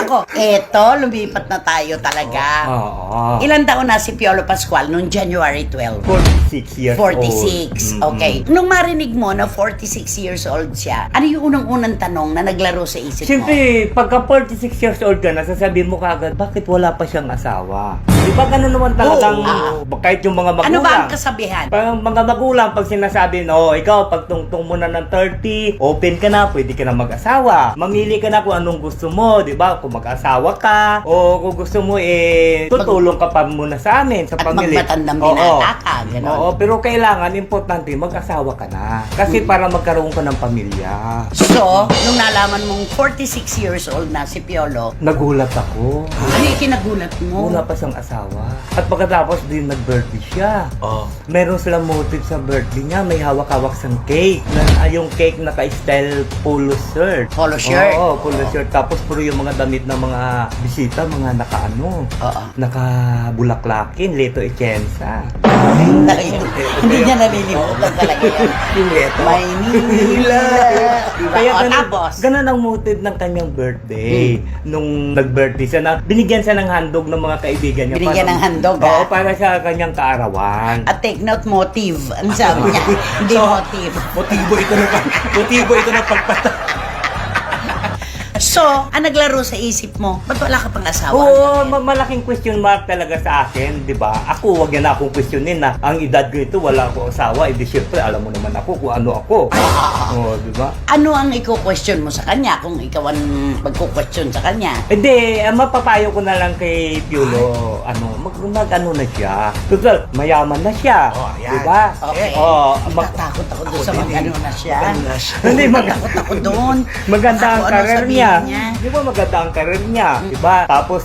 Nako, eto, lumipat na tayo talaga. Oo. Ilan taon na si Piolo Pascual noong January 12? 46 years 46, old. okay. Nung marinig mo na 46 years old siya, ano yung unang-unang tanong na naglaro sa isip mo? Siyempre, pagka 46 years old ka na, sasabihin mo kagad, bakit wala pa siyang asawa? Di ba gano'n naman talagang, kahit yung mga magulang. Ano ba ang kasabihan? Pag mga magulang, pag sinasabi, ikaw, pag tungtong mo na ng 30, open ka na, pwede ka na mag-asawa. Mamili ka na kung anong gusto mo, di ba? Kung mag-asawa ka, o kung gusto mo, tutulong ka pa muna sa amin, sa At pamilya. magmatandang binata ka, gano'n. Oo, pero kailangan, importante, mag-asawa ka na. Kasi para magkaroon ka ng pamilya. So, nung nalaman mong 46 years old na si Piolo, Nagulat ako. ano yung kinagulat mo? Wala pa siyang asawa. At pagkatapos din nag-birthday siya. Meron silang motive sa birthday niya. May hawak-hawak siyang cake. Yung cake naka-style polo shirt. Polo shirt? Oo, polo shirt. Tapos puro yung mga damit ng mga bisita, mga naka-ano. Oo. Naka-bulaklakin, Leto Echensa. Hindi niya nalilimutan talaga yan. Yung Leto. Maynila. Kaya O, tapos? ganun ang motive ng kanyang birthday. Nung nag-birthday siya, binigyan siya ng handog ng mga kaibigan niya. Binigyan ng handog, Oo, para sa kanyang kaarawan. At take note, motive. Ang sabi niya, hindi motive. Motibo ito ng pagpata. So, ang naglaro sa isip mo, ba't wala ka pang asawa? Oo, malaking question mark talaga sa akin, di ba? Ako, wag na akong questionin na ang edad ko ito, wala akong asawa. Eh, di syempre, alam mo naman ako kung ano ako. Oo, di ba? Ano ang i-question mo sa kanya kung ikaw ang magko-question sa kanya? Hindi, mapapayo ko na lang kay Piolo, mag-ano na siya. Total, mayaman na siya. Oh, ayan. Di ba? Okay. Mag-takot Takot ako doon sa mag-ano na siya. Hindi, Takot ako doon. maganda ang Ako, ano karir sabihin niya. niya? Di ba maganda ang karir niya? Di ba? Tapos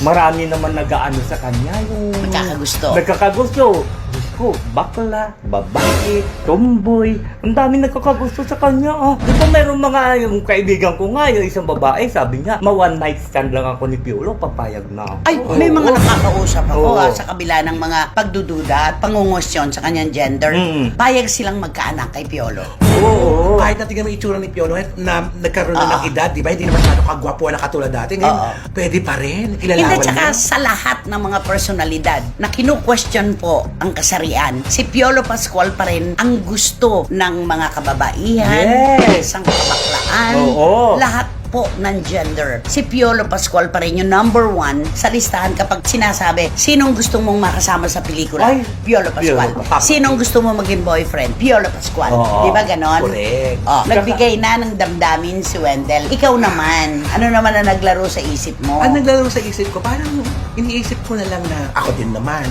marami naman nag-aano sa kanya. Yung Nagkakagusto. Nagkakagusto. Diyos ko, bakla, babae, tomboy. Ang dami nagkakagusto sa kanya. Di ba mayroong mga yung kaibigan ko nga, yung isang babae, sabi niya, one night stand lang ako ni Piolo, papayag na ako. Ay, may mga nakakausap ako Oo. sa kabila ng mga pagdududa at pangungusyon sa kanyang gender. Payag silang magkaanak kay Piolo. Oo. Kahit natin may itsura ni Piolo na nagkaroon na ng edad, di ba? Hindi naman masyado kagwapo na katulad dati. Ngayon, pwede pa rin. Hindi, Kilalawan tsaka mo. sa lahat ng mga personalidad na kinu-question po ang kasarian, si Piolo Pascual pa rin ang gusto ng mga kababaihan, Yes. isang kabaklaan, Oo. lahat po ng gender. Si Piolo Pascual pa rin yung number 1 sa listahan kapag sinasabi, sinong gusto mong makasama sa pelikula? Ay, Piolo Pascual. Piolo. Sinong gusto mong maging boyfriend? Piolo Pascual. Oo. Di ba ganon? Correct. Oh, nagbigay na ng damdamin si Wendell. Ikaw naman, ano naman ang naglaro sa isip mo? Ang naglaro sa isip ko, parang iniisip ko na lang na ako din naman.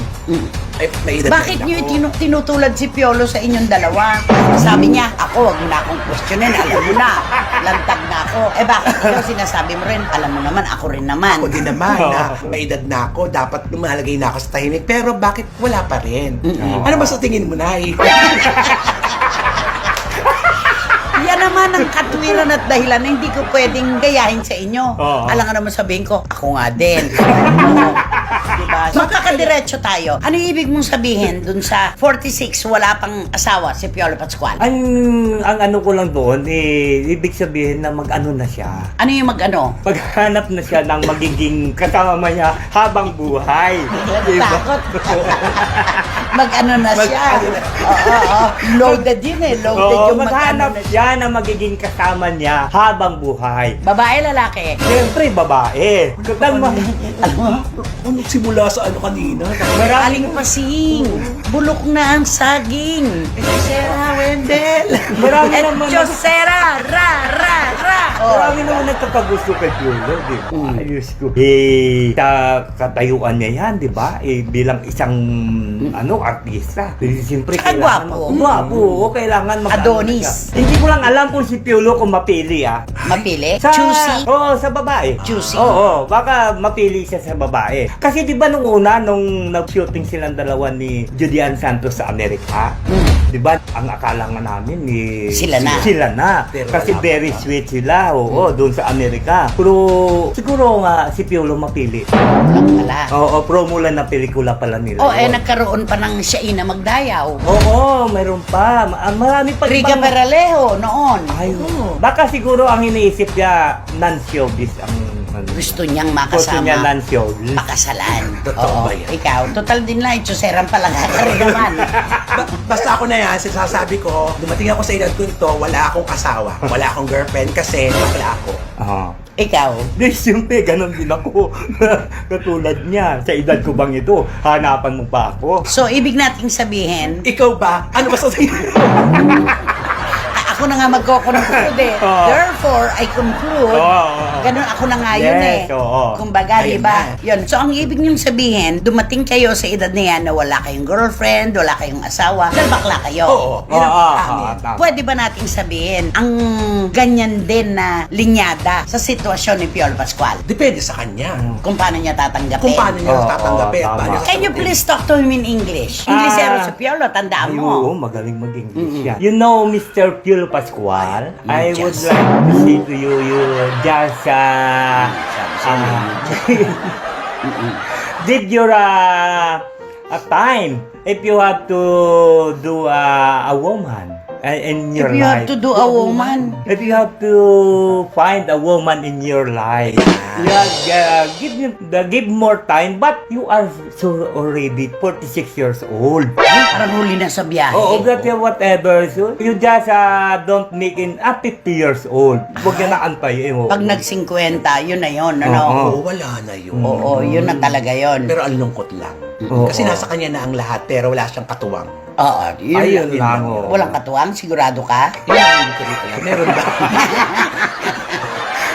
Ay, may edad Bakit na niyo rin ako. tinutulad si Piolo sa inyong dalawa? Sabi niya, ako, wag mo na akong questionin, alam mo na. Lantag na ako. Eh bakit ikaw sinasabi mo rin, alam mo naman, ako rin naman. Ako din naman na may edad na ako, dapat lumalagay na ako sa tahimik. Pero bakit wala pa rin? Ano ba sa tingin mo, Nay? Yan naman ang katwiran at dahilan na hindi ko pwedeng gayahin sa inyo. Oo. Alam nga naman sabihin ko, ako nga din. Oo. Diba? Magkakadiretso tayo. Ano yung ibig mong sabihin dun sa 46, wala pang asawa si Piolo Pascual? Ang ano ko lang doon, ibig sabihin na mag-ano na siya. Ano yung mag-ano? Paghanap na siya ng magiging kasama niya habang buhay. Diba? Takot. Mag-ano na siya. Mag-ano na. Oo. Loaded yun eh. Loaded Oo, yung mag-ano maghanap na siya. siya na magiging kasama niya habang buhay. Babae, lalaki. Siyempre, babae. Total, Alam mo, Ano simula sa ano kanina? aling pasing. Bulok na ang saging. Sarah Wendell! Marami naman. Chosera! Ra! Ra! Ra! Marami naman nagkakagusto kay Piolo, di ba? Ayos ko. Sa katayuan niya yan, di ba? Bilang isang, artista. Siyempre, Tsaka gwapo. Gwapo. Kailangan Adonis. Hindi ko lang alam kung si Piolo kung mapili, Mapili? Choosy? Oo, sa babae. Choosy. Oo, baka mapili siya sa babae. Kasi di ba nung una, nung nag-shooting silang dalawa ni Julian Santos sa Amerika, di ba, ang akala nga namin Sila na. Sila na. Pero Kasi wala very pa. sweet sila, oo, doon sa Amerika. Pero siguro nga si Piolo mapili. Lang pala. Oo, promo lang na pelikula pala nila. Oh, yun. nagkaroon pa ng Shaina Magdayaw. Oo, mayroon pa. Marami pa Riga Peralejo noon. Ay, baka siguro ang iniisip niya non-showbiz ang Gusto niyang Gusto niya makasama. lansyon. Pakasalan. Totoo Oo. ba yan? Ikaw, total din lang, itsuseran pala ka rin naman. Basta ako na yan, sinasabi ko, dumating ako sa edad ko ito, wala akong asawa, wala akong girlfriend kasi bakla ako. Ikaw, Di, siyempre, ganun din ako. Katulad niya. Sa edad ko bang ito, hanapan mo pa ako. so ibig nating sabihin, Ikaw ba? Ano ba sa tingin? ako na nga magko-conclude eh. Oo. Therefore, I conclude, Oo. ganun ako na nga yun Yes, eh. oo. Kumbaga, di Ayun ba? na. Yun. So, ang ibig niyong sabihin, dumating kayo sa edad na yan na wala kayong girlfriend, wala kayong asawa, dahil bakla kayo. Oo. Yun ang amin. tama. Pwede ba nating sabihin, ang ganyan din na linyada sa sitwasyon ni Piolo Pascual? Depende sa kanya. Kung paano niya tatanggapin. Kung paano niya Oo, tatanggapin. tama. paano niya Can you sasagutin. please talk to him in English? Inglesero si Piolo, tandaan Ay, mo. oo, magaling mag-English yan. You know, Mr. Piolo Pascual, I would Just. like to say to you, you just, did your, a time if you have to do a woman in your If you life. have to do a woman, If you have to find a woman in your life, you have, give more time, but you are so already 46 years old. parang huli na sa biyahe. Oo, whatever. So, you just don't make in 50 years old. Huwag ka na antayin mo. Pag nag-50, yun na yun, ano? Oo. Oo, wala na yun. Oo, yun na talaga yun. Pero ang lungkot lang. Oo. Kasi nasa kanya na ang lahat, pero wala siyang katuwang. Oo, yun Ayun yun. lang, oo. Walang katuwang, sigurado ka? Yun ang hindi ko rin alam. Meron ba?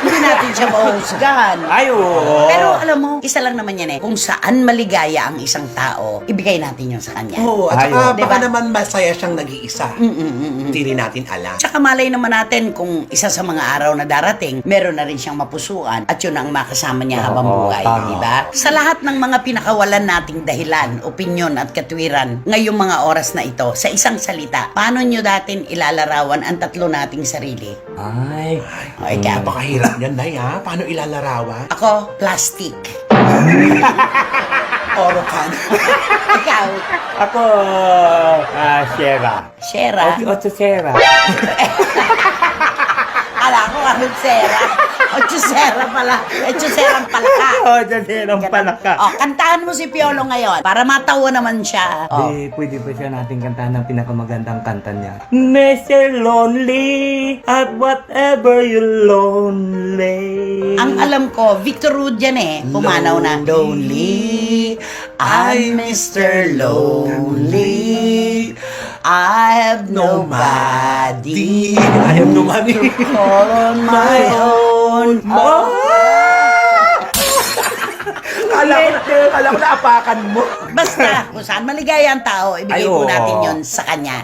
Hindi natin siya mahuhusgahan. Ay, oo. Pero alam mo, isa lang naman yan eh. Kung saan maligaya ang isang tao, ibigay natin yun sa kanya. Oo, at Ay, saka oo. baka Diba? naman masaya siyang nag-iisa. Hindi rin natin alam. Tsaka malay naman natin kung isa sa mga araw na darating, meron na rin siyang mapusuan at yun ang makasama niya habang Oo, buhay, tama. di ba? Sa lahat ng mga pinakawalan nating dahilan, opinyon at katwiran ngayong mga oras na ito, sa isang salita, paano nyo datin ilalarawan ang tatlo nating sarili? Ay. O ikaw. Napakahirap niyan, Nay, ha? Paano ilalarawan? Ako, plastic. Orokan. Ikaw, Ako, Sierra. Shera. Ocho Sierra. Ala ko, Sera. Sera pala. Sera pala ka. Ocho Sierra pala ka. O, kantahan mo si Piolo ngayon para matawa naman siya. O. Pwede ba siya natin kantahan ng pinakamagandang kanta niya? Mr. Lonely, at whatever you lonely. Ang alam ko, Victor Rude yan eh. Pumanaw na. Lonely, I'm Mr. Lonely. I have nobody. I have no money. All on my own. Kala ko naapakan mo. Basta, kung saan maligaya ang tao, ibigay Ay, po oo. natin yon sa kanya.